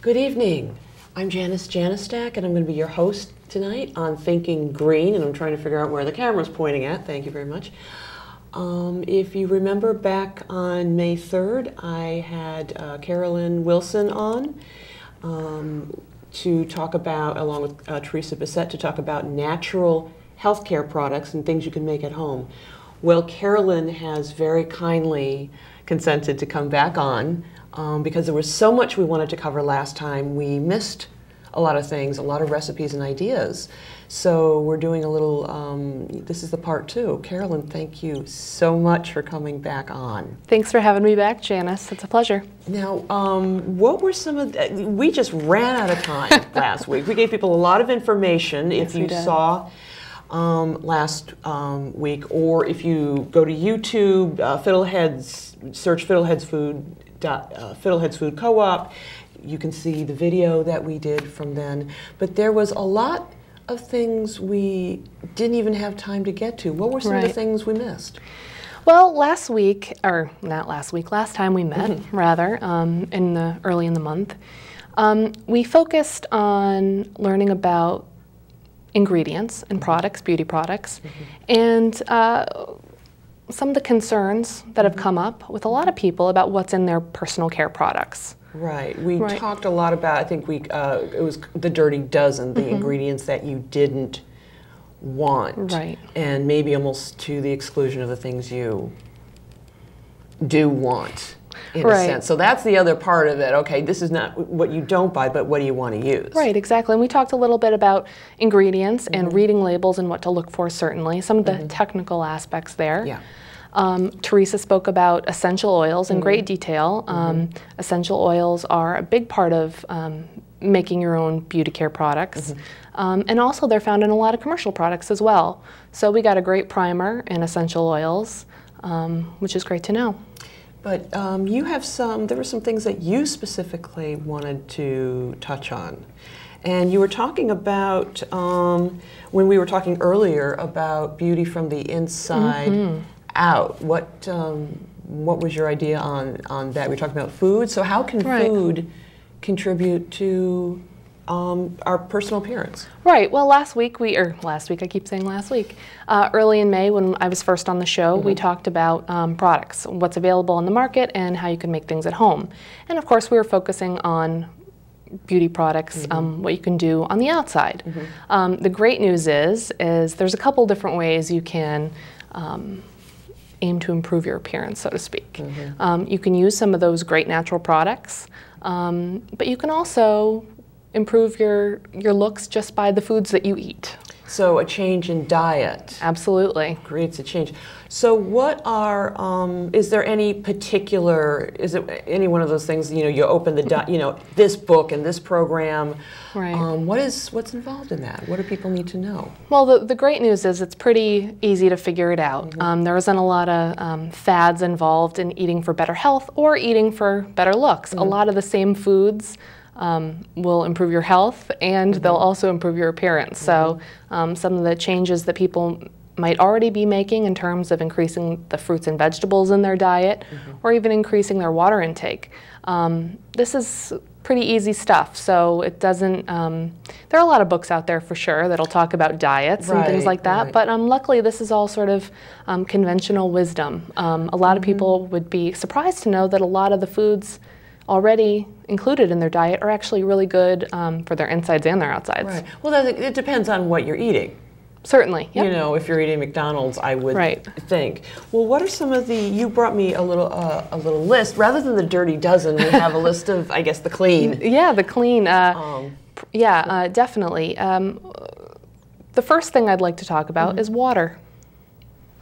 Good evening. I'm Janice Janostak, and I'm going to be your host tonight on Thinking Green, and I'm trying to figure out where the camera's pointing at. Thank you very much. If you remember back on May 3rd, I had Carolyn Wilson on to talk about, along with Teresa Bissett, to talk about natural healthcare products and things you can make at home. Well, Carolyn has very kindly consented to come back on because there was so much we wanted to cover last time. We missed a lot of things, a lot of recipes and ideas. So we're doing a little, this is the part 2. Carolyn, thank you so much for coming back on. Thanks for having me back, Janice. It's a pleasure. Now, what were some of the, we just ran out of time last week. We gave people a lot of information. Yes, if you saw last week, or if you go to YouTube, Fiddleheads, search Fiddleheads Food Co-op, you can see the video that we did from then. But there was a lot of things we didn't even have time to get to. What were some of the things we missed? Well, last week, or not last week, last time we met, rather, early in the month, we focused on learning about ingredients and products, beauty products, and some of the concerns that have come up with a lot of people about what's in their personal care products. Right. We talked a lot about, I think it was the dirty dozen, the ingredients that you didn't want. Right. And maybe almost to the exclusion of the things you do want, in a sense. So that's the other part of it. Okay, this is not what you don't buy, but what do you want to use? Right, exactly. And we talked a little bit about ingredients and reading labels and what to look for, certainly. Some of the technical aspects there. Yeah. Teresa spoke about essential oils in great detail. Essential oils are a big part of making your own beauty care products. And also they're found in a lot of commercial products as well. So we got a great primer in essential oils, which is great to know. But you have there were some things that you specifically wanted to touch on. And you were talking about, when we were talking earlier about beauty from the inside out, what was your idea on that? We talked about food. So how can food contribute to our personal appearance? Right. Well, last week, I keep saying last week, early in May when I was first on the show, we talked about products, what's available on the market and how you can make things at home. And of course, we were focusing on beauty products, what you can do on the outside. The great news is there's a couple different ways you can aim to improve your appearance, so to speak. You can use some of those great natural products, but you can also improve your looks just by the foods that you eat. So a change in diet. Absolutely. Creates a change. So what are, is there any particular, is it any one of those things, you open the, this book and this program, what's involved in that? What do people need to know? Well, the great news is it's pretty easy to figure it out. There isn't a lot of fads involved in eating for better health or eating for better looks. A lot of the same foods will improve your health and they'll also improve your appearance. So some of the changes that people might already be making in terms of increasing the fruits and vegetables in their diet or even increasing their water intake. This is pretty easy stuff, so it doesn't, there are a lot of books out there for sure that'll talk about diets and things like that, but luckily this is all sort of conventional wisdom. A lot of people would be surprised to know that a lot of the foods already included in their diet are actually really good for their insides and their outsides. Right. Well, it depends on what you're eating. Certainly. Yep. If you're eating McDonald's, I would think. Well, what are some of you brought me a little list. Rather than the dirty dozen, we have a list of, I guess, the clean. Yeah, the clean. Definitely. The first thing I'd like to talk about is water.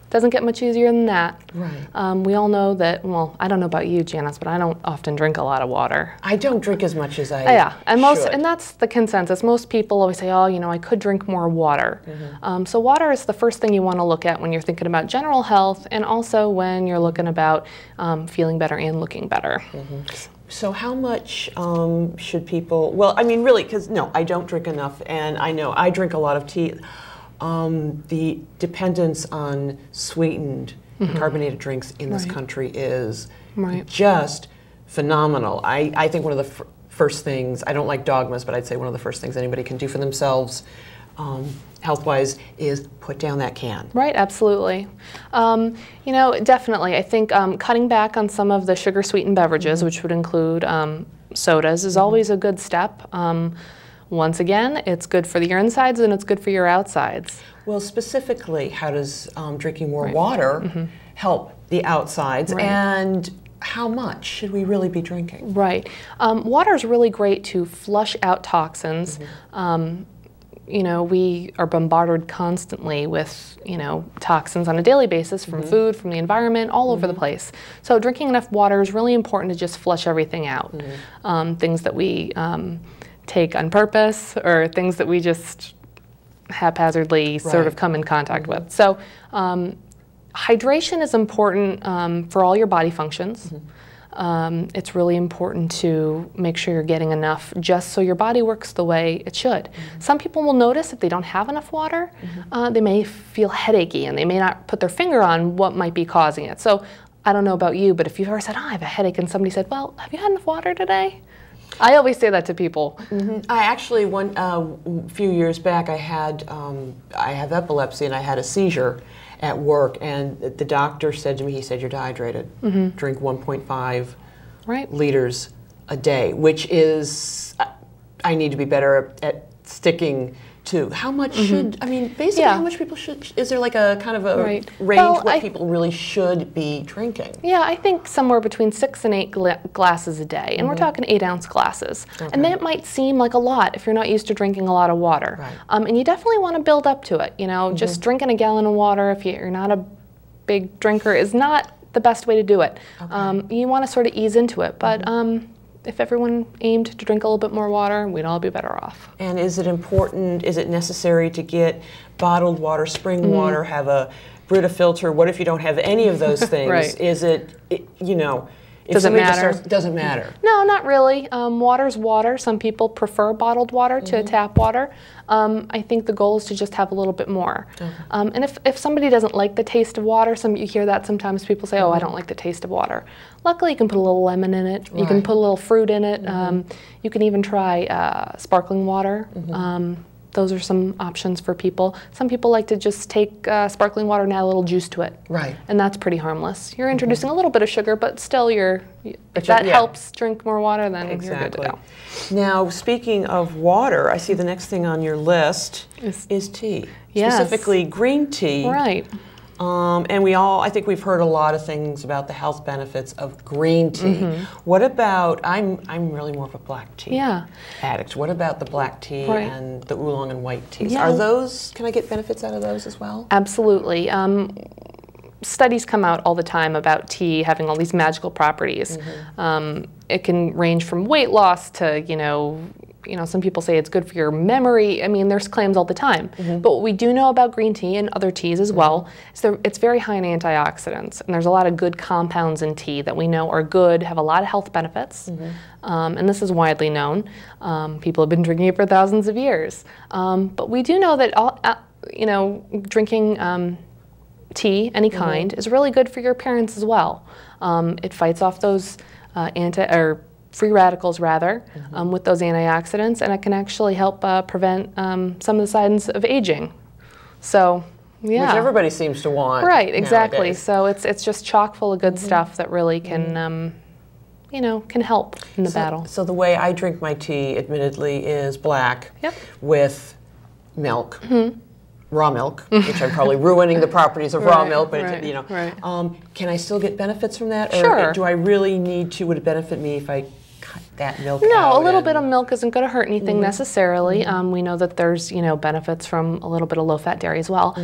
Doesn't get much easier than that. Right. We all know that, well, I don't know about you, Janice, but I don't often drink a lot of water. I don't drink as much as I should. And that's the consensus. Most people always say, oh, I could drink more water. So water is the first thing you want to look at when you're thinking about general health and also when you're looking about feeling better and looking better. So how much should people, well, I mean, really, because no, I don't drink enough, and I know I drink a lot of tea. The dependence on sweetened carbonated drinks in this country is just phenomenal. I think one of the first things, I don't like dogmas, but I'd say one of the first things anybody can do for themselves health-wise is put down that can. Right, absolutely. You know, definitely. I think cutting back on some of the sugar-sweetened beverages, which would include sodas, is always a good step. Once again, it's good for your insides and it's good for your outsides. Well, specifically, how does drinking more water help the outsides, and how much should we really be drinking? Right. Water is really great to flush out toxins. You know, we are bombarded constantly with, you know, toxins on a daily basis from food, from the environment, all over the place. So drinking enough water is really important to just flush everything out. Things that we take on purpose or things that we just haphazardly sort of come in contact with. So hydration is important for all your body functions. It's really important to make sure you're getting enough just so your body works the way it should. Some people will notice if they don't have enough water, they may feel headachy and they may not put their finger on what might be causing it. So I don't know about you, but if you've ever said, oh, I have a headache, and somebody said, well, have you had enough water today? I always say that to people. I actually, a few years back, I have epilepsy and I had a seizure at work, and the doctor said to me, he said, you're dehydrated. Drink 1.5 liters a day, which is, I need to be better at sticking to. How much should, I mean, basically how much people should, is there like a kind of a range what people really should be drinking? Yeah, I think somewhere between 6 and 8 glasses a day, and we're talking 8-ounce glasses. And that might seem like a lot if you're not used to drinking a lot of water. And you definitely want to build up to it. You know, just drinking a gallon of water if you're not a big drinker is not the best way to do it. You want to sort of ease into it, but if everyone aimed to drink a little bit more water, we'd all be better off. And is it important, is it necessary to get bottled water, spring water, have a Brita filter? What if you don't have any of those things? Is it, you know, if does it matter? Doesn't matter. No, not really. Water's water. Some people prefer bottled water to tap water. I think the goal is to just have a little bit more. And if somebody doesn't like the taste of water, you hear that sometimes people say, oh, I don't like the taste of water. Luckily, you can put a little lemon in it. You can put a little fruit in it. You can even try sparkling water. Those are some options for people. Some people like to just take sparkling water and add a little juice to it. And that's pretty harmless. You're introducing a little bit of sugar, but still if that helps drink more water, then you're good to go. Now, speaking of water, I see the next thing on your list is tea. Specifically green tea. And I think we've heard a lot of things about the health benefits of green tea. What about, I'm really more of a black tea addict. What about the black tea and the oolong and white teas? Are those, can I get benefits out of those as well? Absolutely. Studies come out all the time about tea having all these magical properties. It can range from weight loss to, you know, some people say it's good for your memory. I mean, there's claims all the time. But what we do know about green tea and other teas as well is that it's very high in antioxidants. And there's a lot of good compounds in tea that we know are good, have a lot of health benefits. And this is widely known. People have been drinking it for thousands of years. But we do know that, drinking tea, any kind, is really good for your appearance as well. It fights off those free radicals with those antioxidants, and it can actually help prevent some of the signs of aging. So, which everybody seems to want. Exactly. Nowadays. So it's just chock full of good stuff that really can can help in the battle. So the way I drink my tea, admittedly, is black with milk. Raw milk, which I'm probably ruining the properties of raw milk, but can I still get benefits from that? Or do I really need to, would it benefit me if I cut that milk out? No, a little bit of milk isn't going to hurt anything necessarily. We know that there's, benefits from a little bit of low-fat dairy as well.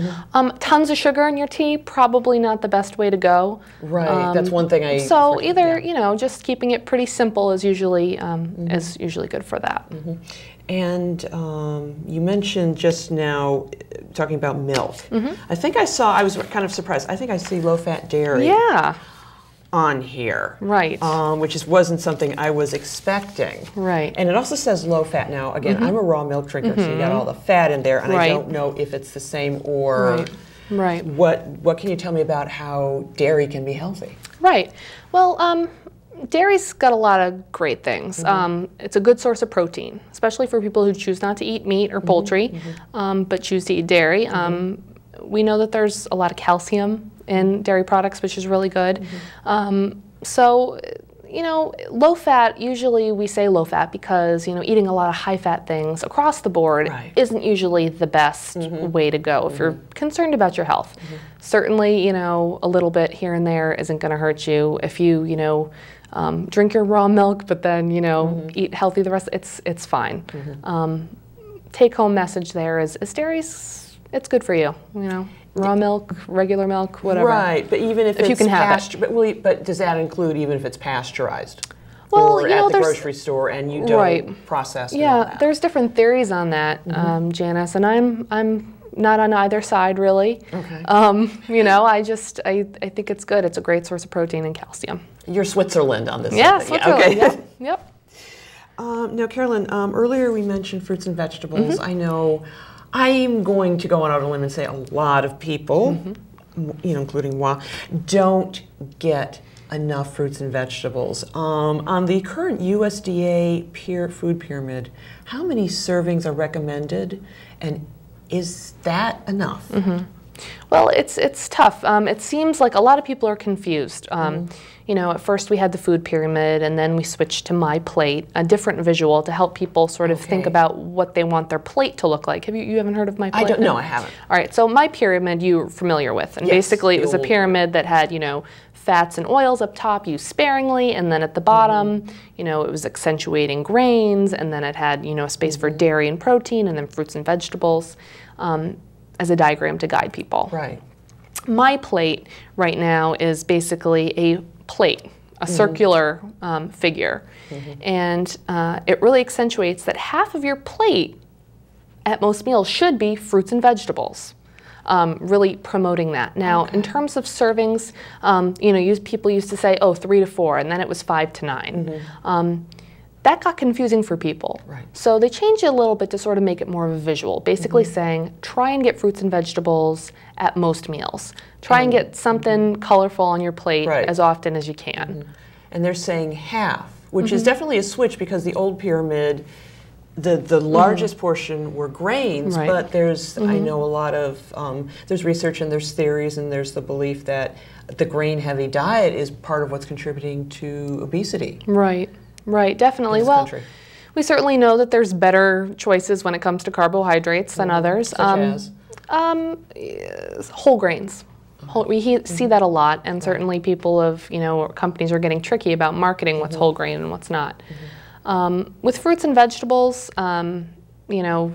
Tons of sugar in your tea, probably not the best way to go. That's one thing I... So either, just keeping it pretty simple is usually good for that. And you mentioned just now, talking about milk. I think I was kind of surprised. I think I see low-fat dairy on here. Which wasn't something I was expecting. And it also says low-fat. Now, again, I'm a raw milk drinker, so you got all the fat in there, and I don't know if it's the same or... What can you tell me about how dairy can be healthy? Well, Dairy's got a lot of great things. It's a good source of protein, especially for people who choose not to eat meat or poultry, but choose to eat dairy. We know that there's a lot of calcium in dairy products, which is really good. So, you know, low fat, usually we say low fat because, you know, eating a lot of high fat things across the board isn't usually the best way to go if you're concerned about your health. Certainly, you know, a little bit here and there isn't going to hurt you. If you, you know, drink your raw milk, but then, you know, eat healthy the rest, it's fine. Take home message there is dairy's, it's good for you, you know. Raw milk, regular milk, whatever. Right, but even if it's you can have it. But does that include even if it's pasteurized? Well, or you know, at the grocery store and you don't process it? Yeah, there's different theories on that, Janice, and I'm not on either side really. Okay. You know, I think it's good. It's a great source of protein and calcium. You're Switzerland on this. Yeah, Switzerland. Yeah, okay. Yep. Now, Carolyn, earlier we mentioned fruits and vegetables. I know I'm going to go on out on a limb and say a lot of people, you know, including don't get enough fruits and vegetables. On the current USDA food pyramid, how many servings are recommended, and is that enough? Well, it's tough. It seems like a lot of people are confused. You know, at first we had the food pyramid, and then we switched to My Plate, a different visual to help people sort of think about what they want their plate to look like. You haven't heard of My Plate? No, I haven't. All right, so My Pyramid you're familiar with, and basically it was a pyramid that had, you know, fats and oils up top used sparingly, and then at the bottom, you know, it was accentuating grains, and then it had, you know, a space for dairy and protein, and then fruits and vegetables as a diagram to guide people. Right. My Plate right now is basically a plate, a circular figure, and it really accentuates that half of your plate at most meals should be fruits and vegetables. Really promoting that. Now, in terms of servings, you know, people used to say, oh, 3 to 4, and then it was 5 to 9. That got confusing for people. Right. So they changed it a little bit to sort of make it more of a visual, basically saying, try and get fruits and vegetables at most meals. Try and get something colorful on your plate as often as you can. And they're saying half, which is definitely a switch because the old pyramid, the largest portion were grains, but there's, I know a lot of, there's research and there's theories and there's the belief that the grain-heavy diet is part of what's contributing to obesity. Right, definitely. Well, we certainly know that there's better choices when it comes to carbohydrates than others. Such as? Whole grains. We see that a lot, and certainly people you know, companies are getting tricky about marketing what's whole grain and what's not. With fruits and vegetables, you know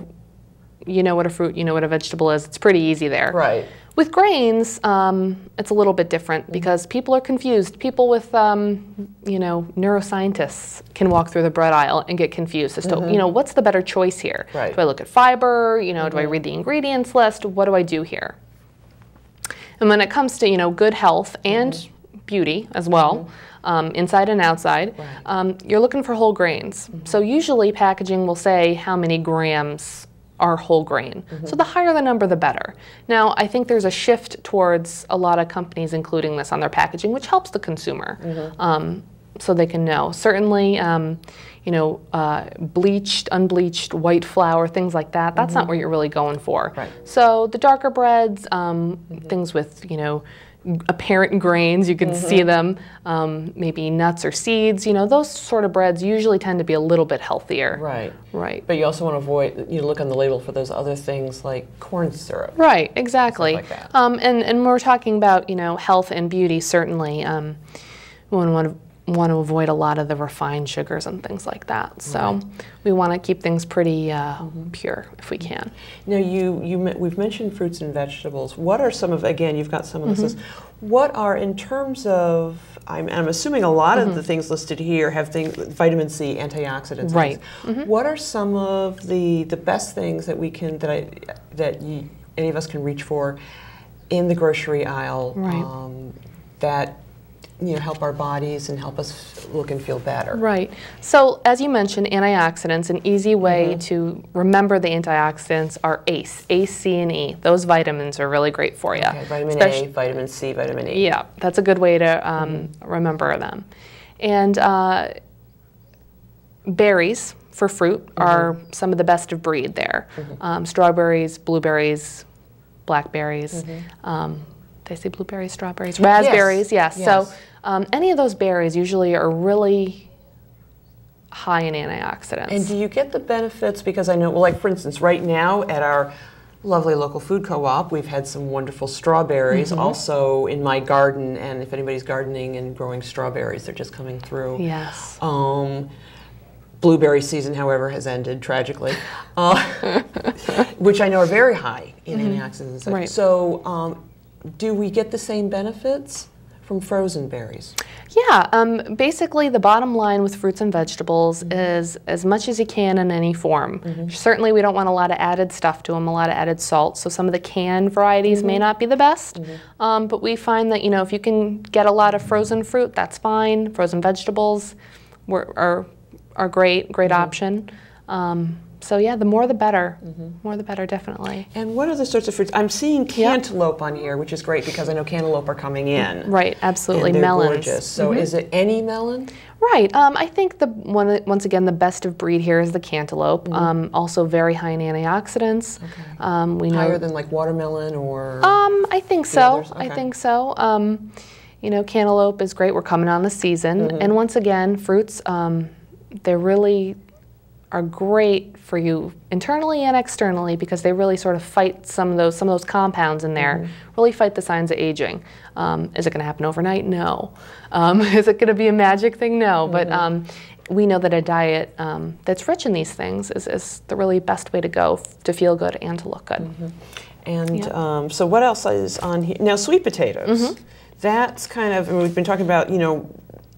what a fruit, you know what a vegetable is. It's pretty easy there. Right. With grains, it's a little bit different because people are confused. People with, you know, neuroscientists can walk through the bread aisle and get confused as to, you know, what's the better choice here? Right. Do I look at fiber? You know, do I read the ingredients list? What do I do here? And when it comes to, you know, good health and beauty as well, inside and outside, you're looking for whole grains. So usually packaging will say how many grams are whole grain. So the higher the number, the better. Now, I think there's a shift towards a lot of companies including this on their packaging, which helps the consumer, so they can know. Certainly, you know, bleached, unbleached, white flour, things like that, that's not what you're really going for. Right. So the darker breads, things with, you know, apparent grains, you can see them, maybe nuts or seeds, you know, those sort of breads usually tend to be a little bit healthier. Right. But you also want to avoid, you look on the label for those other things like corn syrup. Right, exactly. Stuff like that. And when we're talking about, you know, health and beauty, certainly we want to avoid a lot of the refined sugars and things like that. So we want to keep things pretty pure if we can. Now we've mentioned fruits and vegetables. What are some of, again, you've got some of this list. What are, in terms of, I'm assuming a lot of the things listed here have vitamin C, antioxidants. Right. What are some of the best things that we can, any of us can reach for in the grocery aisle that, you know, help our bodies and help us look and feel better? Right. So as you mentioned, antioxidants, an easy way to remember the antioxidants are ACE, C, and E. Those vitamins are really great for you. Okay, vitamin A, vitamin C, vitamin E. Yeah, that's a good way to remember them. And berries for fruit are some of the best of breed there. Strawberries, blueberries, blackberries. Did I say blueberries, strawberries? Raspberries, yes. So any of those berries usually are really high in antioxidants. And do you get the benefits? Because I know, well, like for instance, right now at our lovely local food co-op, we've had some wonderful strawberries also in my garden, and if anybody's gardening and growing strawberries, they're just coming through. Yes. Blueberry season, however, has ended tragically, which I know are very high in antioxidants and such. Right. So do we get the same benefits from frozen berries? Yeah, basically the bottom line with fruits and vegetables is as much as you can in any form. Certainly we don't want a lot of added stuff to them, a lot of added salt, so some of the canned varieties may not be the best, but we find that, you know, if you can get a lot of frozen fruit, that's fine. Frozen vegetables are great option. So yeah, the more the better. More the better, definitely. And what other sorts of fruits? I'm seeing cantaloupe on here, which is great because I know cantaloupe are coming in. Right, absolutely. And they're melons. Gorgeous. So is it any melon? Right. I think once again the best of breed here is the cantaloupe. Also very high in antioxidants. Okay. We know higher than like watermelon or? I think so. Okay. I think so. You know, cantaloupe is great. We're coming on the season, and once again, fruits. They really are great for you internally and externally because they really sort of fight some of those compounds in there, really fight the signs of aging. Is it going to happen overnight? No. Is it going to be a magic thing? No. But we know that a diet that's rich in these things is the really best way to go to feel good and to look good. And so what else is on here? Now, sweet potatoes. That's kind of, I mean, we've been talking about, you know,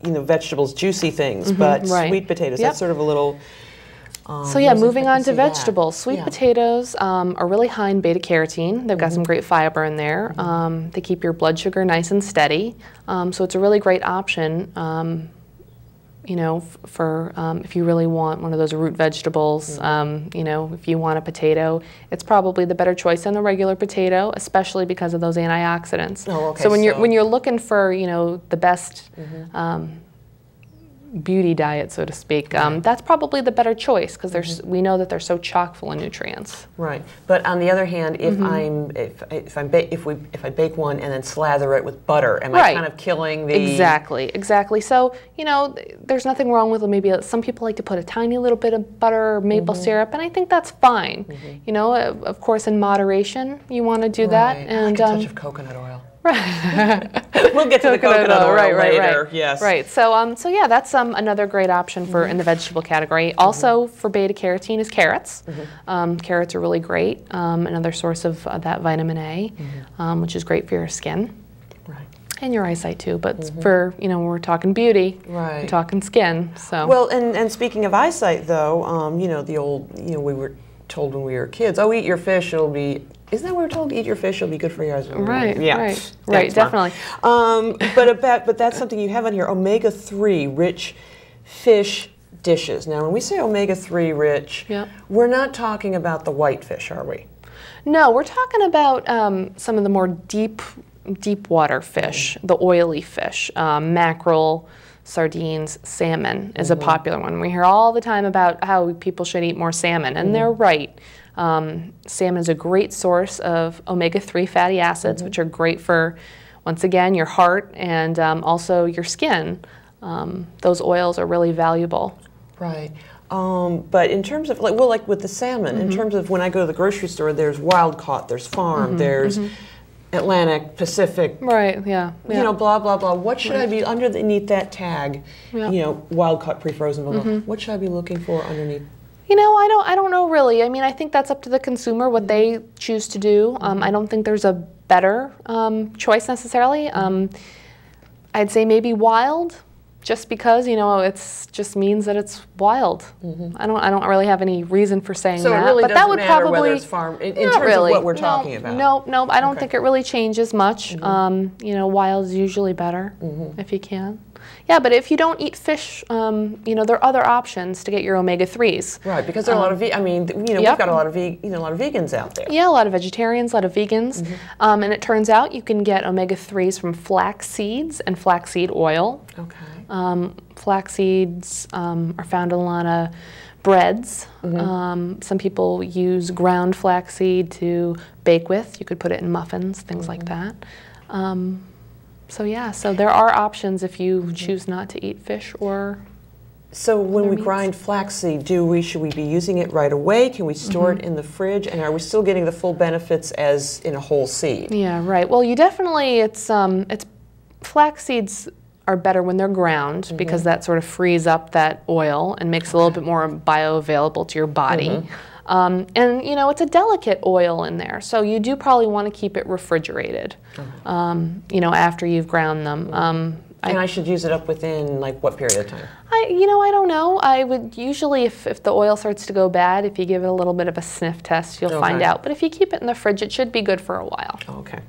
vegetables, juicy things, but sweet potatoes, that's sort of a little... so yeah, moving on to vegetables. Sweet potatoes are really high in beta-carotene. They've got some great fiber in there. They keep your blood sugar nice and steady. So it's a really great option, you know, for if you really want one of those root vegetables. You know, if you want a potato, it's probably the better choice than the regular potato, especially because of those antioxidants. Oh, okay. So when you're looking for, you know, the best beauty diet, so to speak, that's probably the better choice because we know that they're so chock full of nutrients. Right, but on the other hand, if I bake one and then slather it with butter, am I kind of killing the... Exactly. So, you know, there's nothing wrong with maybe some people like to put a tiny little bit of butter or maple syrup, and I think that's fine. You know, of course, in moderation, you want to do that. And I like a touch of coconut oil. Right. We'll get to the coconut oil later. Yes. Right. So yeah, that's another great option for in the vegetable category. Also for beta carotene is carrots. Carrots are really great. Another source of that vitamin A, which is great for your skin. Right. And your eyesight too. But for, you know, when we're talking beauty, we're talking skin. So. Well, and speaking of eyesight, though, you know, the old, you know, we were told when we were kids, oh, eat your fish, it'll be... Isn't that what we're told? Eat your fish, it'll be good for your eyes. Right, yeah. right, definitely. But that's something you have on here, omega-3 rich fish dishes. Now, when we say omega-3 rich, we're not talking about the white fish, are we? No, we're talking about some of the more deep water fish, the oily fish, mackerel, sardines, salmon is a popular one. We hear all the time about how people should eat more salmon, and they're right. Salmon is a great source of omega-3 fatty acids, which are great for, once again, your heart and also your skin. Those oils are really valuable. Right. But in terms of, like with the salmon, in terms of when I go to the grocery store, there's wild caught, there's farm, there's Atlantic, Pacific. Right, yeah. You know, blah, blah, blah. What should I be underneath that tag? You know, wild caught, pre-frozen, blah, blah. What should I be looking for underneath? You know, I don't know really. I mean, I think that's up to the consumer, what they choose to do. I don't think there's a better choice necessarily. I'd say maybe wild, just because, you know, it's just means that it's wild. I don't really have any reason for saying so that. So it really but doesn't that would matter probably, whether it's farm, in terms really. Of what we're talking about. No, I don't think it really changes much. You know, wild is usually better if you can. Yeah, but if you don't eat fish, you know, there are other options to get your omega-3s. Right, because there are a lot of, I mean, you know, we've got a lot of, a lot of vegans out there. Yeah, a lot of vegetarians, a lot of vegans. And it turns out you can get omega-3s from flax seeds and flaxseed oil. Okay. Flax seeds are found in a lot of breads. Some people use ground flaxseed to bake with. You could put it in muffins, things like that. So yeah, so there are options if you choose not to eat fish or So when we meats. grind flaxseed, should we be using it right away? Can we store it in the fridge? And are we still getting the full benefits as in a whole seed? Yeah, right. Well, you definitely, it's flax seeds are better when they're ground because that sort of frees up that oil and makes it a little bit more bioavailable to your body. And you know, it's a delicate oil in there, so you do probably want to keep it refrigerated, you know, after you've ground them. And I should use it up within like what period of time? You know, I don't know. I would usually, if the oil starts to go bad, if you give it a little bit of a sniff test, you'll find out. But if you keep it in the fridge, it should be good for a while. Okay.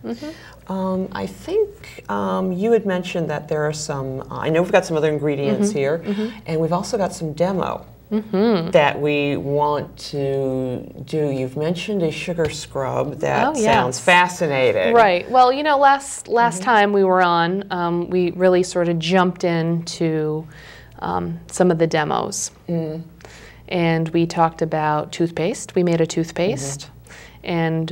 I think you had mentioned that there are some, I know we've got some other ingredients here, and we've also got some demo that we want to do. You've mentioned a sugar scrub that sounds fascinating. Right. Well, you know, last time we were on, we really sort of jumped into some of the demos. And we talked about toothpaste. We made a toothpaste. And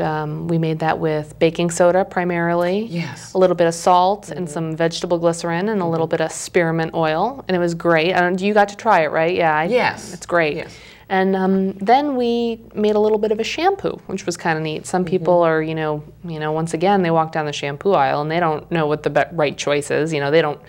we made that with baking soda primarily, a little bit of salt and some vegetable glycerin and a little bit of spearmint oil, and it was great. You got to try it, right? Yeah. Yes. It's great. Yes. And then we made a little bit of a shampoo, which was kind of neat. Some people are, you know, once again, they walk down the shampoo aisle and they don't know what the right choice is. You know, they don't.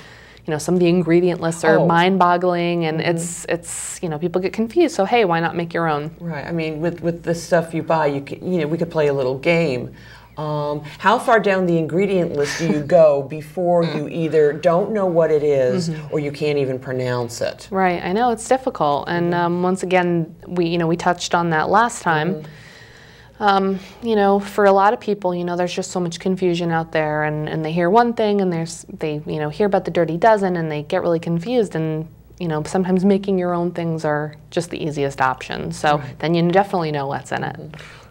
You know, some of the ingredient lists are mind-boggling, and it's you know, people get confused. So hey, why not make your own? Right. I mean, with the stuff you buy, you know, we could play a little game. How far down the ingredient list do you go before you either don't know what it is or you can't even pronounce it? Right. I know it's difficult, and once again, we touched on that last time. You know, for a lot of people, you know, there's just so much confusion out there, and they hear one thing, and they you know, hear about the dirty dozen, and they get really confused, and you know, sometimes making your own things are just the easiest option. So then you definitely know what's in it.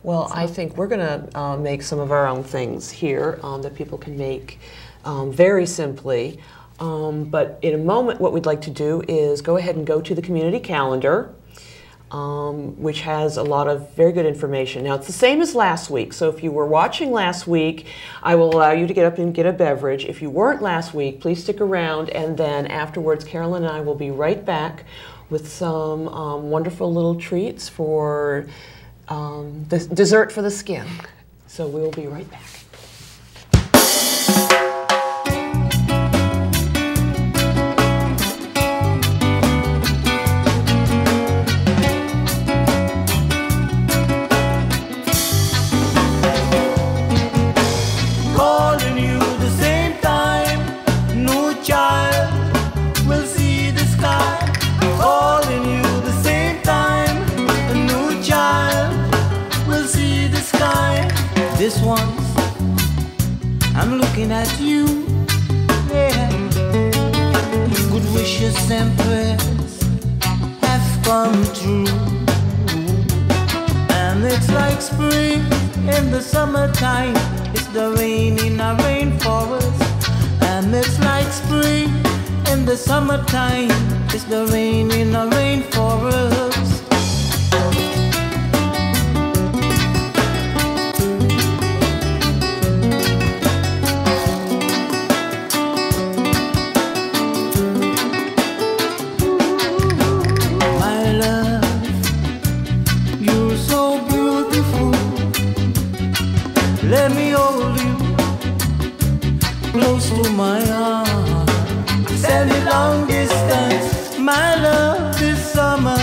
Well, I think we're going to make some of our own things here that people can make very simply. But in a moment, what we'd like to do is go ahead and go to the community calendar, which has a lot of very good information. Now, it's the same as last week, so if you were watching last week, I will allow you to get up and get a beverage. If you weren't last week, please stick around, and then afterwards, Carolyn and I will be right back with some wonderful little treats for the dessert for the skin. So we'll be right back. This once, I'm looking at you, yeah. Good wishes and prayers have come true, and it's like spring in the summertime. It's the rain in a rainforest, and it's like spring in the summertime. It's the rain in a rainforest. Let me hold you close to my heart. Send it long distance, my love. This summer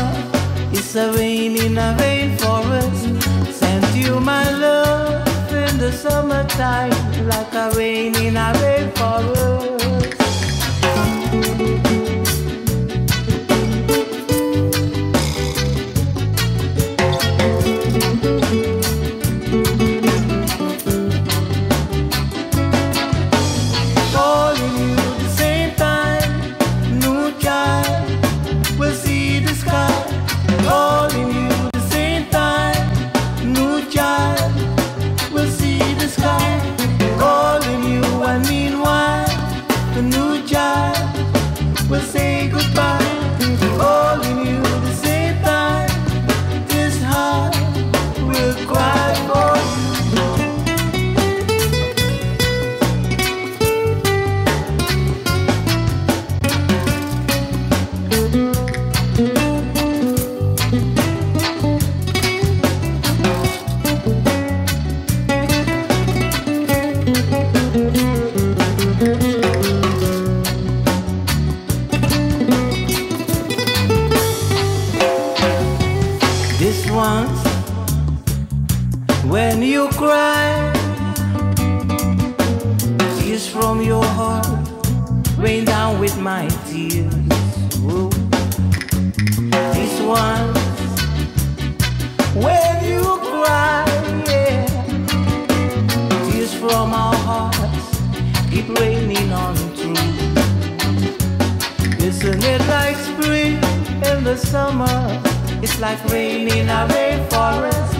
it's a rain in a rainforest. Send you my love in the summertime, like a rain in a rainforest. This once, when you cry, tears from your heart rain down with my tears. Ooh. This once, when you cry, yeah, tears from our hearts keep raining on through. Isn't it like spring in the summer? It's like rain in a rainforest.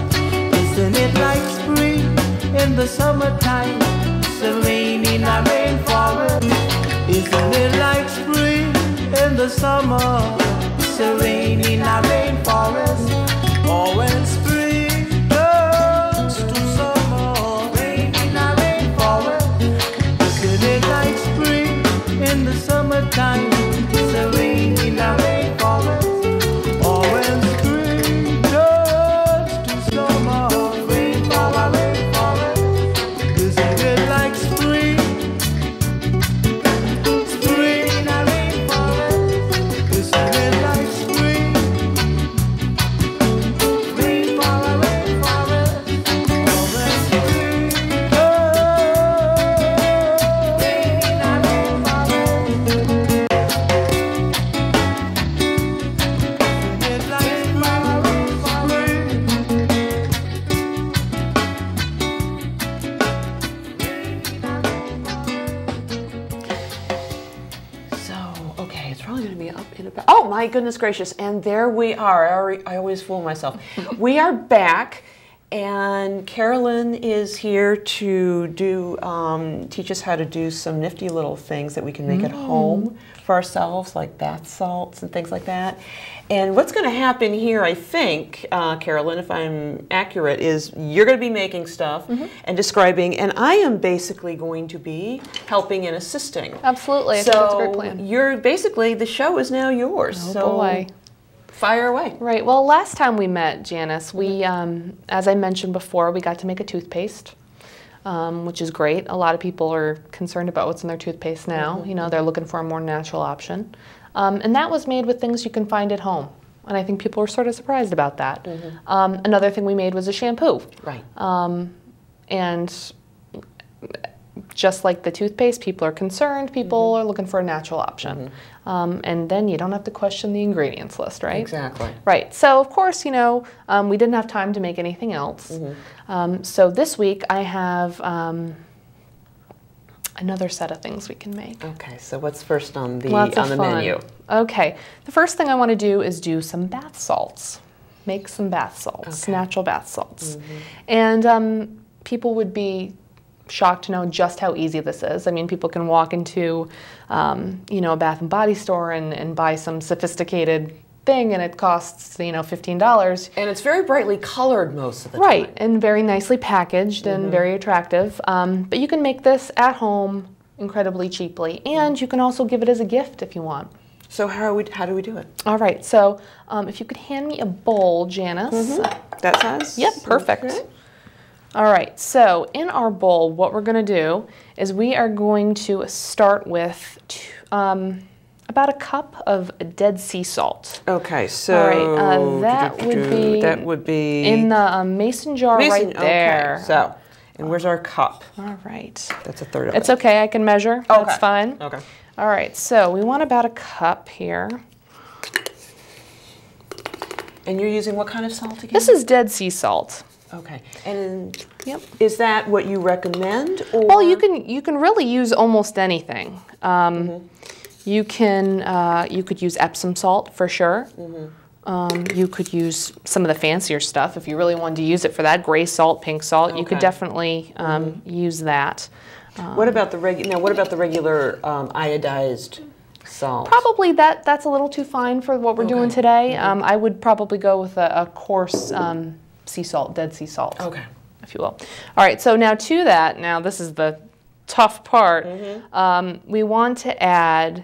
Isn't it like spring in the summertime? It's a rain in a rainforest. Isn't it like spring in the summer? It's a rain in a rainforest. Or when spring turns to summer, rain in a rainforest. Isn't it like spring in the summertime? It's a rain in a rainforest. Or when spring turns to summer, rain for a rainforest. Isn't it like spring? Spring in a rainforest. Isn't it like spring? Rain for a rainforest. Or when spring turns, rain in a rainforest. Okay, it's probably going to be up in about. Oh my goodness gracious! And there we are. I always fool myself. We are back, and Carolyn is here to do teach us how to do some nifty little things that we can make at home for ourselves, like bath salts and things like that. And what's going to happen here, I think, Carolyn, if I'm accurate, is you're going to be making stuff and describing, and I am basically going to be helping and assisting. Absolutely, I think that's a great plan. You're basically, the show is now yours. Oh so boy. Fire away. Right, well, last time we met, Janice, we, as I mentioned before, we got to make a toothpaste. Which is great. A lot of people are concerned about what's in their toothpaste now. You know, they're looking for a more natural option. And that was made with things you can find at home. And I think people were sort of surprised about that. Another thing we made was a shampoo. Right. And just like the toothpaste, people are concerned. People are looking for a natural option. And then you don't have to question the ingredients list, right? Exactly. Right. So, of course, you know, we didn't have time to make anything else. So this week I have another set of things we can make. Okay, so what's first on the Fun. menu? Okay. The first thing I want to do is do some bath salts. Make some bath salts, natural bath salts. And people would be shocked to know just how easy this is. I mean, people can walk into, you know, a Bath and Body store and buy some sophisticated thing, and it costs, you know, $15. And it's very brightly colored most of the Right, time. and very nicely packaged and very attractive. But you can make this at home incredibly cheaply, and you can also give it as a gift if you want. So how do we do it? All right, so if you could hand me a bowl, Janice. That size? Yep, perfect. Okay. All right, so in our bowl, what we're going to do is we are going to start with about a cup of Dead Sea salt. Okay, so all right, that would be in the mason jar right there. Okay, so, and where's our cup? All right. That's a third of it. It's okay, I can measure. Okay. That's fine. Okay. All right, so we want about a cup here. And you're using what kind of salt again? This is Dead Sea salt. Okay, and Yep. is that what you recommend? Or? Well, you can really use almost anything. You could use Epsom salt for sure. You could use some of the fancier stuff if you really wanted to use it for that. Gray salt, pink salt. You could definitely use that. What about the regular iodized salt? Probably that's a little too fine for what we're doing today. I would probably go with a coarse sea salt, Dead Sea salt. Okay. If you will. All right, so now to that, now this is the tough part. We want to add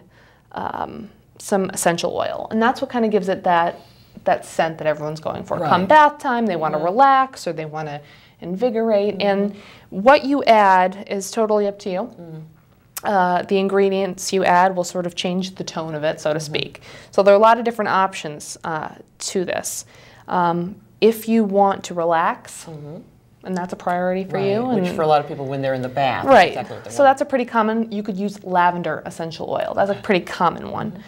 some essential oil, and that's what kind of gives it that that scent that everyone's going for. Right. Come bath time, they want to relax or they want to invigorate. And what you add is totally up to you. The ingredients you add will sort of change the tone of it, so to speak. So there are a lot of different options to this. If you want to relax, and that's a priority for you. Which for a lot of people when they're in the bath. Right. That's exactly what they So want. that's a pretty common, you could use lavender essential oil. That's a pretty common one.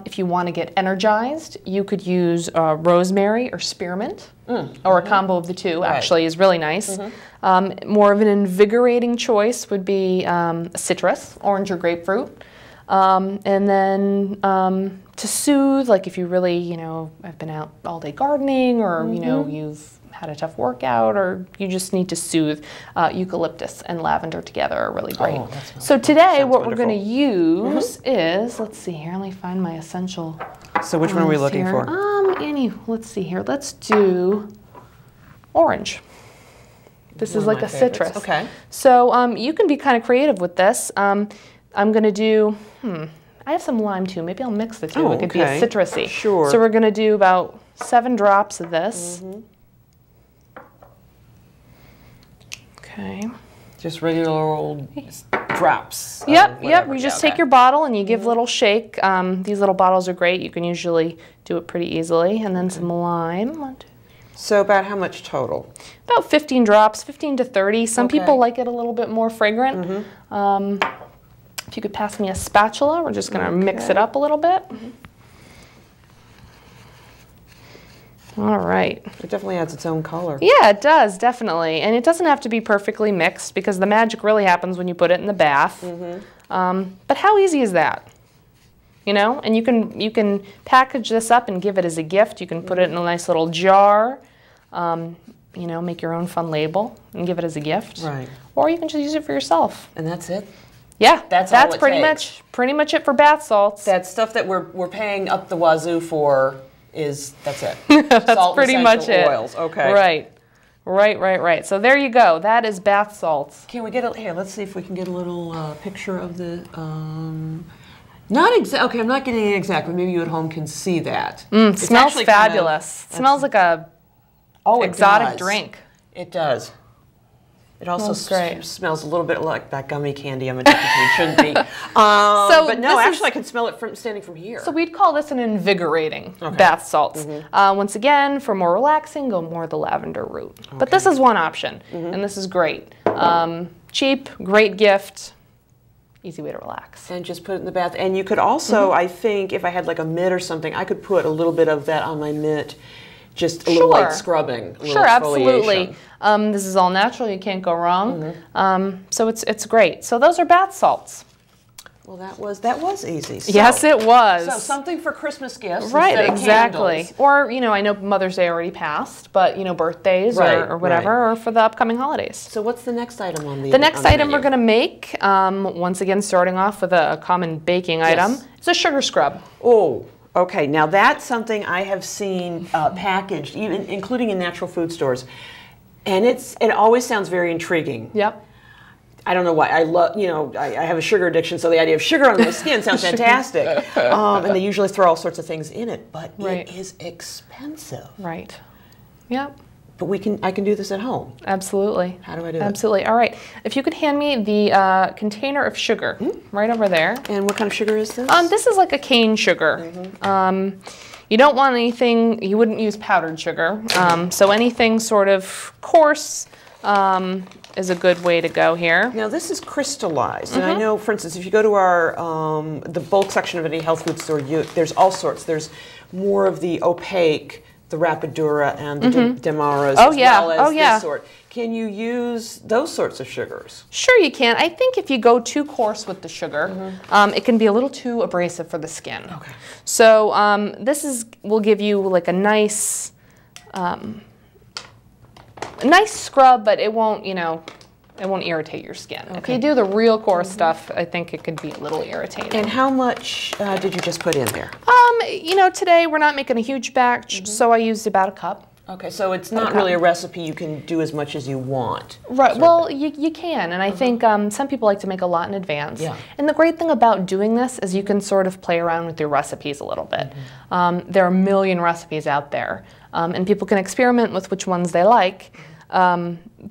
If you want to get energized, you could use rosemary or spearmint, or a combo of the two actually is really nice. More of an invigorating choice would be citrus, orange or grapefruit. And then to soothe, like if you really, you know, have been out all day gardening or, you know, you've had a tough workout or you just need to soothe, eucalyptus and lavender together are really great. Oh, so today sounds what we're going to wonderful. use is, let's see here, let me find my essential So which one are we oils looking here. for? Let's see here, let's do orange. This is One of like my a favorites. citrus. Okay. So you can be kind of creative with this. I'm going to do, I have some lime too. Maybe I'll mix the two. Oh, it could be a okay. citrusy. Sure. So we're going to do about 7 drops of this. Okay. Just regular old drops. of Yep. whatever. You just Yeah, take your bottle and you give a little shake. These little bottles are great. You can usually do it pretty easily. And then some lime. 1, 2, So about how much total? about 15 drops, 15 to 30. Some Okay. people like it a little bit more fragrant. If you could pass me a spatula, we're just going to mix it up a little bit. All right. It definitely adds its own color. Yeah, it does, definitely. And it doesn't have to be perfectly mixed because the magic really happens when you put it in the bath. But how easy is that? You know, and you can package this up and give it as a gift. You can put it in a nice little jar, you know, make your own fun label and give it as a gift. Right. Or you can just use it for yourself. And that's it? Yeah, That's all it pretty takes. much it for bath salts. That stuff that we're paying up the wazoo for that's it. That's Salt pretty and much essential it. oils. Okay. Right. So there you go. That is bath salts. Can we get here? Let's see if we can get a little picture of the. Not exact. Okay, I'm not getting it exactly. Maybe you at home can see that. It smells actually fabulous. Smells like a it exotic does. drink. It does. It also Smells great. smells a little bit like that gummy candy I'm addicted to. It shouldn't be. But no, this actually, I can smell it from standing from here. So we'd call this an invigorating bath salts. Once again, for more relaxing, go more the lavender route. But this is one option, and this is great. Cheap, great gift, easy way to relax. And just put it in the bath. And you could also, I think, if I had like a mitt or something, I could put a little bit of that on my mitt. Just a little light scrubbing. A little Absolutely. exfoliation. This is all natural. You can't go wrong. So it's great. So those are bath salts. Well, that was easy. So, Yes, it was. So something for Christmas gifts. Right, instead of exactly. candles. Or, you know, I know Mother's Day already passed, but, you know, birthdays or whatever, or for the upcoming holidays. So what's the next item on the The next item menu? we're going to make, once again, starting off with a common baking item, is a sugar scrub. Oh, okay. Now that's something I have seen packaged, even including in natural food stores, and it always sounds very intriguing. Yep. I don't know why. I love, you know, I have a sugar addiction, so the idea of sugar on my skin sounds fantastic. And they usually throw all sorts of things in it, but it is expensive. Right. Yep. But I can do this at home. Absolutely. How do I do it? Absolutely. All right. If you could hand me the container of sugar right over there. And what kind of sugar is this? This is like a cane sugar. You don't want anything, you wouldn't use powdered sugar. So anything sort of coarse is a good way to go here. Now this is crystallized, and I know, for instance, if you go to our the bulk section of any health food store, there's all sorts. There's more of the opaque, the Rapadura and the Demaras, as well as this sort. Can you use those sorts of sugars? Sure you can. I think if you go too coarse with the sugar, it can be a little too abrasive for the skin. Okay. So this will give you like a nice scrub, but it won't, you know, it won't irritate your skin. If you do the real coarse stuff, I think it could be a little irritating. And how much did you just put in there? You know, today we're not making a huge batch, so I used about a cup. Okay, so it's not really a recipe you can do as much as you want. Right, well, you can, and I think some people like to make a lot in advance. Yeah. And the great thing about doing this is you can sort of play around with your recipes a little bit. There are a million recipes out there, and people can experiment with which ones they like.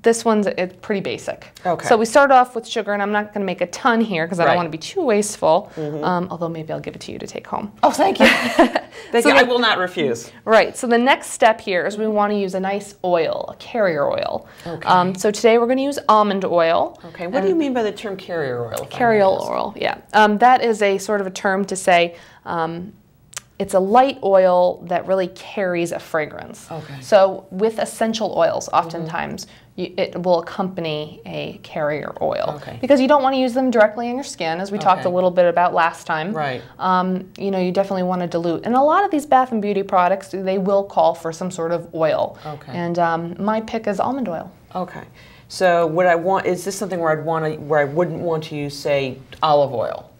This one's pretty basic. Okay. So we start off with sugar, and I'm not going to make a ton here because I don't want to be too wasteful, although maybe I'll give it to you to take home. Oh, thank you. Thank you. I will not refuse. Right, so the next step here is we want to use a nice oil, a carrier oil. Okay. So today we're going to use almond oil. Okay, what do you mean by the term carrier oil? Carrier oil, yeah. That is a sort of a term to say it's a light oil that really carries a fragrance. Okay. So with essential oils, oftentimes, it will accompany a carrier oil. Okay. Because you don't want to use them directly on your skin, as we talked a little bit about last time. Right. You know, you definitely want to dilute. And a lot of these bath and beauty products, they will call for some sort of oil. Okay. And my pick is almond oil. Okay. So what I want, is this something where where I wouldn't want to use, say, olive oil?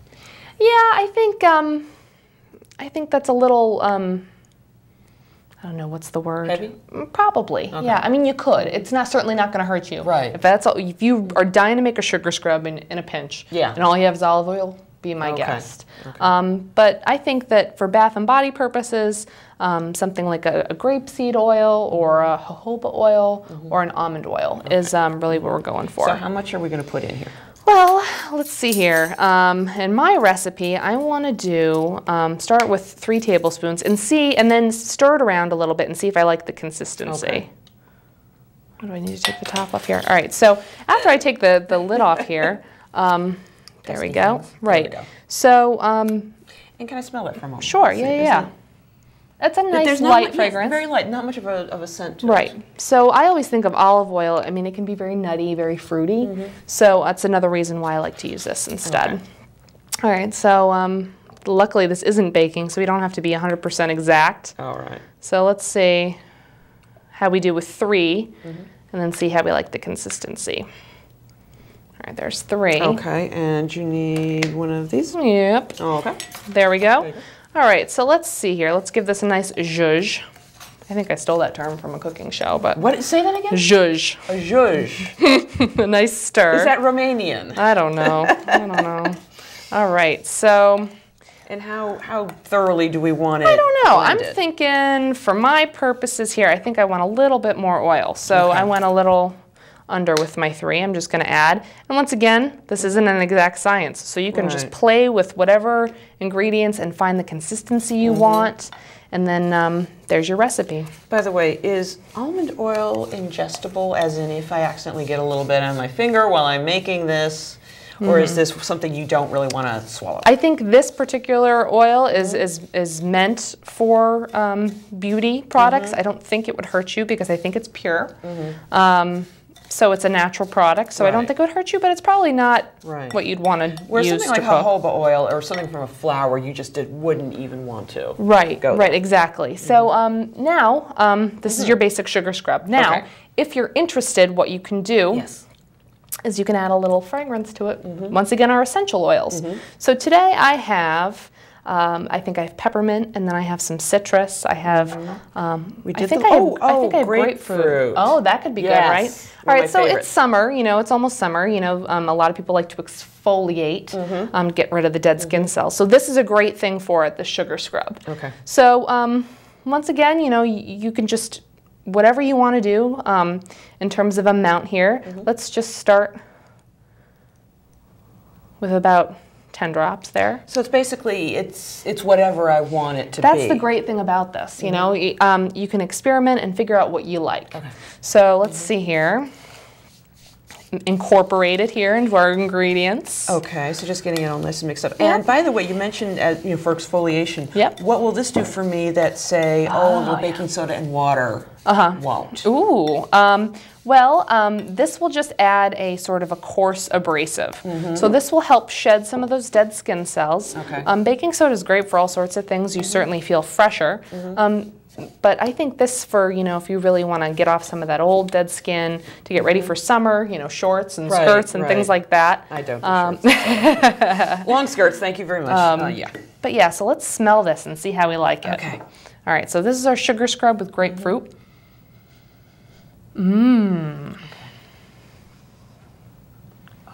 Yeah, I think that's a little, I don't know, what's the word? Heavy? Probably, yeah. I mean, you could. It's certainly not going to hurt you. Right. If you are dying to make a sugar scrub in a pinch, and all you have is olive oil, be my guest. Okay. But I think that for bath and body purposes, something like a grapeseed oil or a jojoba oil or an almond oil is really what we're going for. So how much are we going to put in here? Well, let's see here. In my recipe, I want to do, start with 3 tablespoons and then stir it around a little bit and see if I like the consistency. Okay. What do I need to take the top off here? All right, so after I take the lid off here, there we go. Right. There we go. So, and can I smell it for a moment? Sure, yeah. It's a nice light fragrance. Very light, not much of a scent to it. Right. So I always think of olive oil, I mean, it can be very nutty, very fruity. So that's another reason why I like to use this instead. Okay. All right, so luckily this isn't baking, so we don't have to be 100% exact. All right. So let's see how we do with 3, and then see how we like the consistency. All right, there's 3. Okay, and you need one of these? Yep. Oh, okay. There we go. All right, so let's see here. Let's give this a nice zhuzh. I think I stole that term from a cooking show, but... What? Say that again? Zhuzh. A zhuzh. A nice stir. Is that Romanian? I don't know. I don't know. All right, so... And how thoroughly do we want it? I don't know. I'm thinking, for my purposes here, I think I want a little bit more oil. So I went a little under with my 3. I'm just going to add. And once again, this isn't an exact science. So you can just play with whatever ingredients and find the consistency you want. And then there's your recipe. By the way, is almond oil ingestible, as in if I accidentally get a little bit on my finger while I'm making this? Or is this something you don't really want to swallow? I think this particular oil is meant for beauty products. I don't think it would hurt you because I think it's pure. So it's a natural product, so I don't think it would hurt you, but it's probably not what you'd want to use to cook. Whereas something like jojoba oil or something from a flower, you just wouldn't even want to go there. Exactly. So now, this is your basic sugar scrub. Now, if you're interested, what you can do is you can add a little fragrance to it. Once again, our essential oils. So today I have, I think I have peppermint, and then I have some citrus. I have, I think I have grapefruit. Oh, that could be good, right? All right, so it's summer, you know, it's almost summer. You know, a lot of people like to exfoliate, get rid of the dead skin cells. So this is a great thing for it, the sugar scrub. Okay. So once again, you know, you can just, whatever you want to do in terms of amount here, let's just start with about 10 drops there. So it's basically, it's whatever I want it to be. That's the great thing about this, you know. You can experiment and figure out what you like. Okay. So let's see here. Incorporate it here into our ingredients. Okay, so just getting it all nice and mixed up. And by the way, you mentioned for exfoliation. What will this do for me that say, the baking soda and water won't? Ooh, this will just add a sort of a coarse abrasive. So this will help shed some of those dead skin cells. Okay. Baking soda is great for all sorts of things. You certainly feel fresher. But I think this for, you know, if you really want to get off some of that old dead skin to get ready for summer, you know, shorts and skirts and things like that. I don't do shorts. Long skirts, thank you very much. But yeah, so let's smell this and see how we like it. Okay. All right, so this is our sugar scrub with grapefruit. Okay.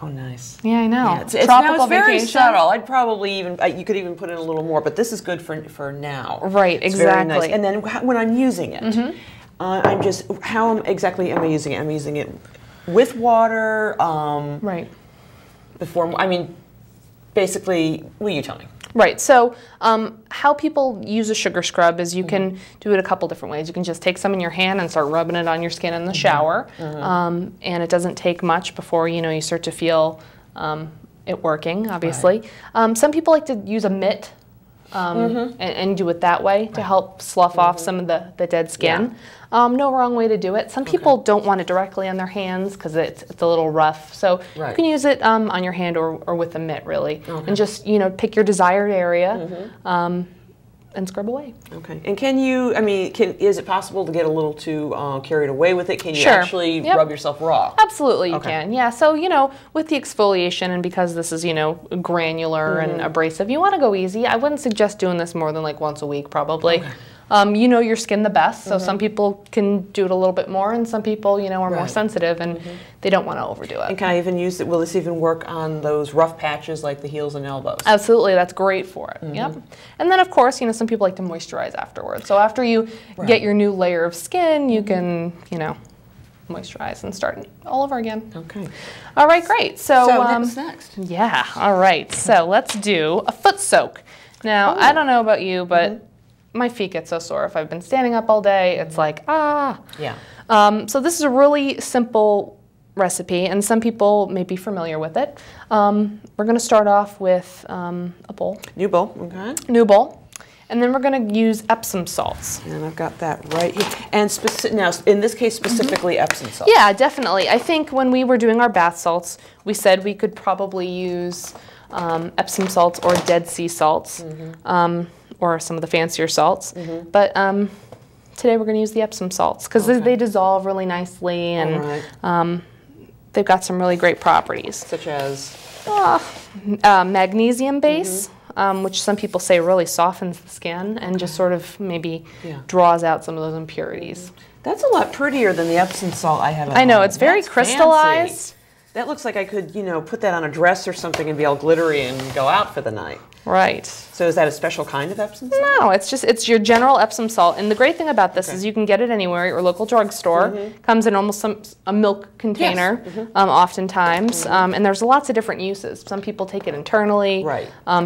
Oh, nice. Yeah, I know. Yeah, it's very subtle. I'd probably even, you could even put in a little more, but this is good for now. Right, it's exactly. Very nice. And then when I'm using it, how exactly am I using it? I'm using it with water. Right. Before, I mean, basically, will you tell me? Right, so how people use a sugar scrub is you can do it a couple different ways. You can just take some in your hand and start rubbing it on your skin in the shower, and it doesn't take much before you start to feel it working, obviously. Right. Some people like to use a mitt and do it that way to help slough off some of the dead skin. No wrong way to do it. Some people don't want it directly on their hands because it's a little rough. So you can use it on your hand or with a mitt, really. And just, pick your desired area and scrub away. Okay. And can you, is it possible to get a little too carried away with it? Can you actually rub yourself raw? Absolutely you can, yeah. So, with the exfoliation, and because this is, granular and abrasive, you want to go easy. I wouldn't suggest doing this more than like once a week, probably. You know your skin the best, so some people can do it a little bit more, and some people, are more sensitive and they don't want to overdo it. And can I even use it, will this even work on those rough patches like the heels and elbows? Absolutely, that's great for it, yep. And then of course, some people like to moisturize afterwards. So after you get your new layer of skin, you can, moisturize and start all over again. Okay. All right, great. So what's next? Yeah, all right. So let's do a foot soak. Now, I don't know about you, but my feet get so sore if I've been standing up all day. It's like, Yeah. So this is a really simple recipe, and some people may be familiar with it. We're going to start off with a bowl. New bowl, okay. New bowl. And then we're going to use Epsom salts. And I've got that right here. And now, in this case, specifically Epsom salts. Yeah, definitely. I think when we were doing our bath salts, we said we could probably use Epsom salts or Dead Sea salts. Or some of the fancier salts. But today we're going to use the Epsom salts because they dissolve really nicely, and they've got some really great properties. Such as? Magnesium base, which some people say really softens the skin and just sort of maybe draws out some of those impurities. That's a lot prettier than the Epsom salt I have at home. I know, it's very crystallized. Fancy. That looks like I could, put that on a dress or something and be all glittery and go out for the night. Right. So is that a special kind of Epsom salt? No, it's your general Epsom salt. And the great thing about this is you can get it anywhere, your local drugstore. Comes in almost a milk container, oftentimes. And there's lots of different uses. Some people take it internally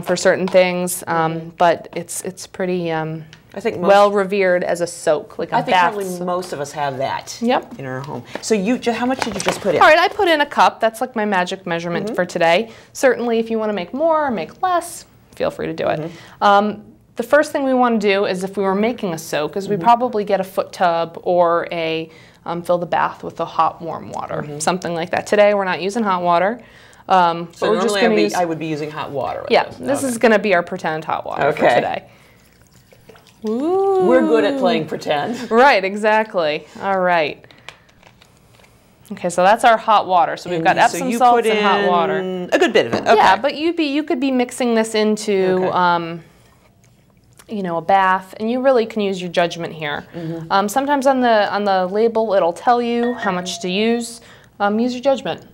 for certain things, but it's pretty I think well revered as a soak, like a bath. I think probably most of us have that in our home. So how much did you just put in? All right, I put in a cup. That's like my magic measurement for today. Certainly, if you want to make more or make less, feel free to do it. The first thing we want to do is, if we were making a soak, is we probably get a foot tub or fill the bath with the hot, warm water, something like that. Today, we're not using hot water. So we're just I would be using hot water. This is going to be our pretend hot water for today. Ooh. We're good at playing pretend. Right, exactly. All right. Okay, so that's our hot water. So we've got Epsom salts and hot water. A good bit of it. Okay. Yeah, but you could be mixing this into a bath, and you really can use your judgment here. Sometimes on the label it'll tell you how much to use. Use your judgment.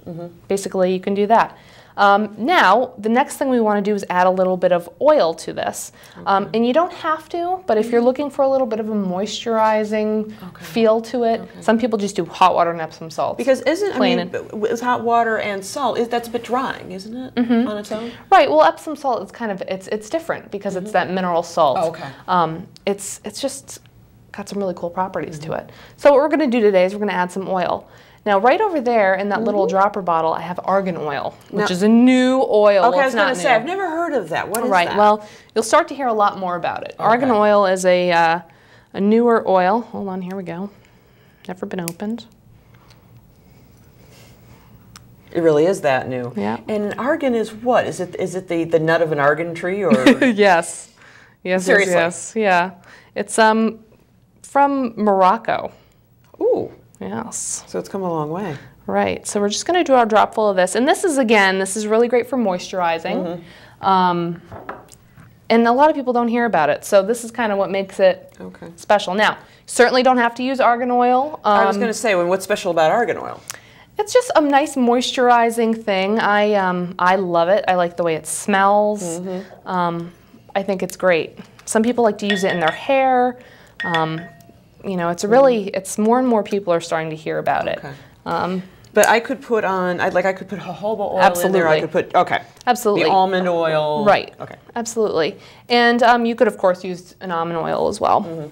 Basically, you can do that. Now, the next thing we want to do is add a little bit of oil to this. And you don't have to, but if you're looking for a little bit of a moisturizing feel to it, some people just do hot water and Epsom salts. Because with hot water and salt, that's a bit drying, isn't it, on its own? Right, well, Epsom salt is kind of, it's different because it's that mineral salt. Oh, okay. It's just got some really cool properties to it. So what we're going to do today is we're going to add some oil. Now, right over there in that little dropper bottle, I have argan oil, which is a new oil. Okay, I was going to say, I've never heard of that. What is that? Right, well, you'll start to hear a lot more about it. Argan oil is a newer oil. Hold on, here we go. Never been opened. It really is that new. Yeah. And argan is what? Is it the nut of an argan tree, or? Yes. Yes, seriously? Yes, yeah. It's from Morocco. Ooh. Yes. So it's come a long way. Right. So we're just going to do our dropful of this. And this is really great for moisturizing. And a lot of people don't hear about it, so this is kind of what makes it special. Now, certainly don't have to use argan oil. I was going to say, well, what's special about argan oil? It's just a nice moisturizing thing. I love it. I like the way it smells. I think it's great. Some people like to use it in their hair. You know, it's really, it's more and more people are starting to hear about it. But I could put on, I could put jojoba oil Absolutely. in there. I could put, Absolutely. the almond oil. Right. Okay. Absolutely. And you could, of course, use an almond oil as well.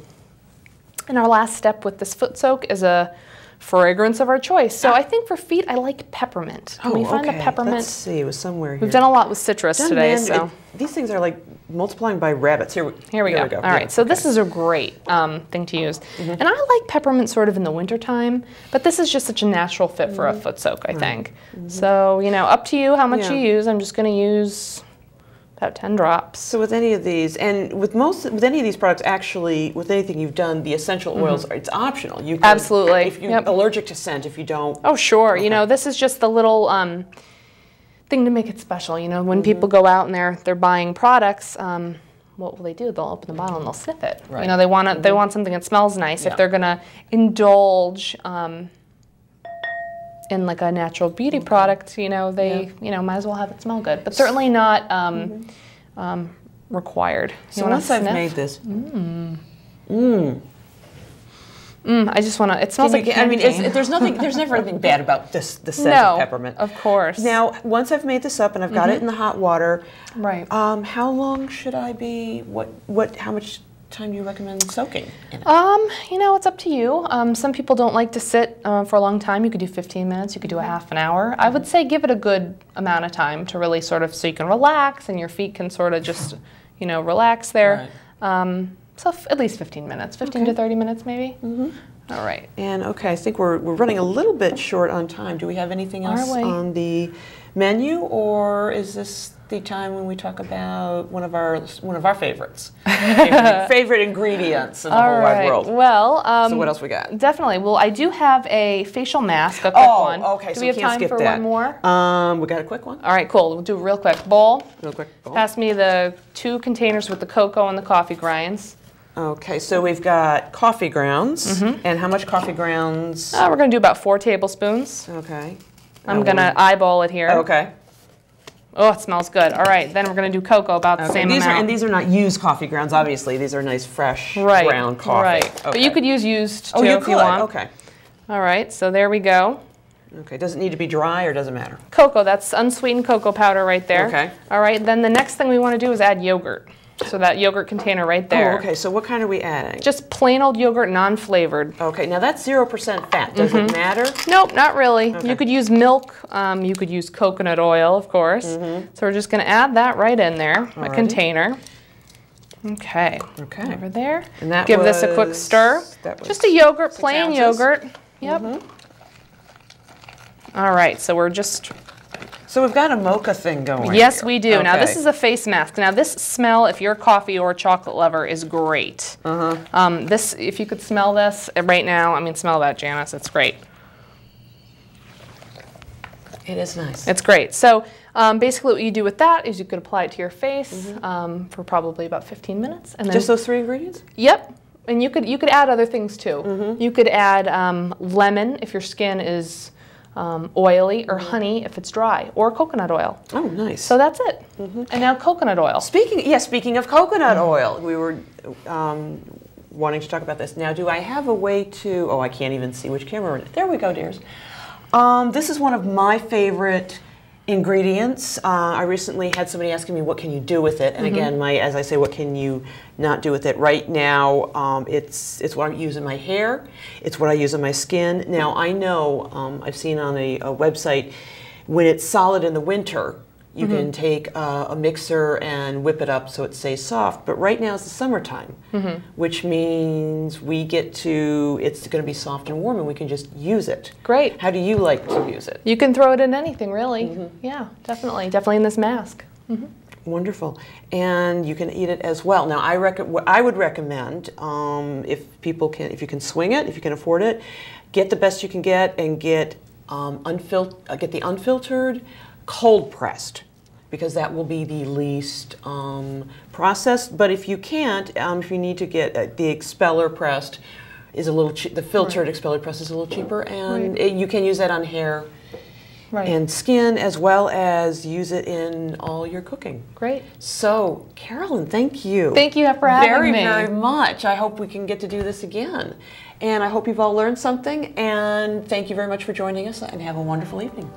And our last step with this foot soak is a fragrance of our choice. So I think for feet, I like peppermint. Can we find a peppermint? Let's see, it was somewhere here. We've done a lot with citrus today. So these things are like multiplying by rabbits. Here we go. All right, so this is a great thing to use. And I like peppermint sort of in the wintertime, but this is just such a natural fit for a foot soak, I think. So, you know, up to you how much you use. I'm just going to use about 10 drops. So with any of these, and with any of these products, actually, with anything you've done, the essential oils, it's optional. You can, Absolutely. If you're allergic to scent, if you don't. Oh, sure. You know, this is just the little thing to make it special. You know, when people go out and they're buying products, what will they do? They'll open the bottle and they'll sniff it. You know, they want something that smells nice. If they're going to indulge in like a natural beauty product, you know, they might as well have it smell good, but certainly not required. So once I've made this, I just want to. It smells like candy. I mean, there's never anything bad about the scent of peppermint. Of course. Now, once I've made this up and I've got it in the hot water, right? How long should I be? How much time do you recommend soaking in it? You know, it's up to you. Some people don't like to sit for a long time. You could do 15 minutes. You could do a half an hour. I would say give it a good amount of time to really sort of, so you can relax and your feet can sort of just, you know, relax there. So at least 15 minutes, 15 to 30 minutes maybe. All right. And I think we're running a little bit short on time. Do we have anything else on the menu, or is this the time when we talk about one of our favorites, favorite ingredients in the whole wide world? Well, so what else we got? Definitely. Well, I do have a facial mask, a quick one. Okay. Do we have time for one more? We got a quick one. All right, cool. We'll do a real quick bowl. Real quick bowl. Pass me the 2 containers with the cocoa and the coffee grinds. Okay, so we've got coffee grounds, and how much coffee grounds? We're going to do about 4 tablespoons. Okay. I'm going to eyeball it here. Okay. Oh, it smells good. All right, then we're going to do cocoa about the same amount. And these are not used coffee grounds, obviously. These are nice, fresh, ground coffee. Right, okay. But you could use used, too, if you want. Okay. All right, so there we go. Okay, does it need to be dry or does it matter? Cocoa, that's unsweetened cocoa powder right there. Okay. All right, then the next thing we want to do is add yogurt. So that yogurt container right there. Oh, okay, so what kind are we adding? Just plain old yogurt, non-flavored. Okay, now that's 0% fat. Does it matter? Nope, not really. Okay. You could use milk. You could use coconut oil, of course. So we're just going to add that right in there, a container. Okay. Okay. Over there. And that Give this a quick stir. Just a yogurt, plain yogurt. Yep. All right, so we're just... So we've got a mocha thing going. Yes, here. we do. Okay. Now this is a face mask. Now this smell, if you're a coffee or a chocolate lover, is great. This, if you could smell this right now, I mean, smell that, Janice. It's great. It is nice. It's great. So basically, what you do with that is you could apply it to your face for probably about 15 minutes, and then just those 3 ingredients. Yep. And you could add other things too. You could add lemon if your skin is oily, or honey if it's dry, or coconut oil. Oh, nice. So that's it. And now coconut oil. Speaking of coconut oil, we were wanting to talk about this. Now, do I have a way to, I can't even see which camera. There we go, dears. This is one of my favorite ingredients. I recently had somebody asking me, what can you do with it? And again, as I say, what can you not do with it? Right now, it's what I use in my hair. It's what I use on my skin. Now, I know, I've seen on a website, when it's solid in the winter, you can take a mixer and whip it up so it stays soft. But right now is the summertime, which means it's going to be soft and warm, and we can just use it. Great. How do you like to use it? You can throw it in anything, really. Yeah, definitely. Definitely in this mask. Wonderful. And you can eat it as well. Now, what I would recommend, if you can swing it, if you can afford it, get the best you can get and get the unfiltered, cold pressed. because that will be the least processed. But if you can't, if you need to get the expeller pressed, is a little the filtered expeller press is a little cheaper, and you can use that on hair and skin, as well as use it in all your cooking. Great. So, Carolyn, thank you. Thank you for having me. Very much. I hope we can get to do this again. And I hope you've all learned something, and thank you very much for joining us, and have a wonderful evening.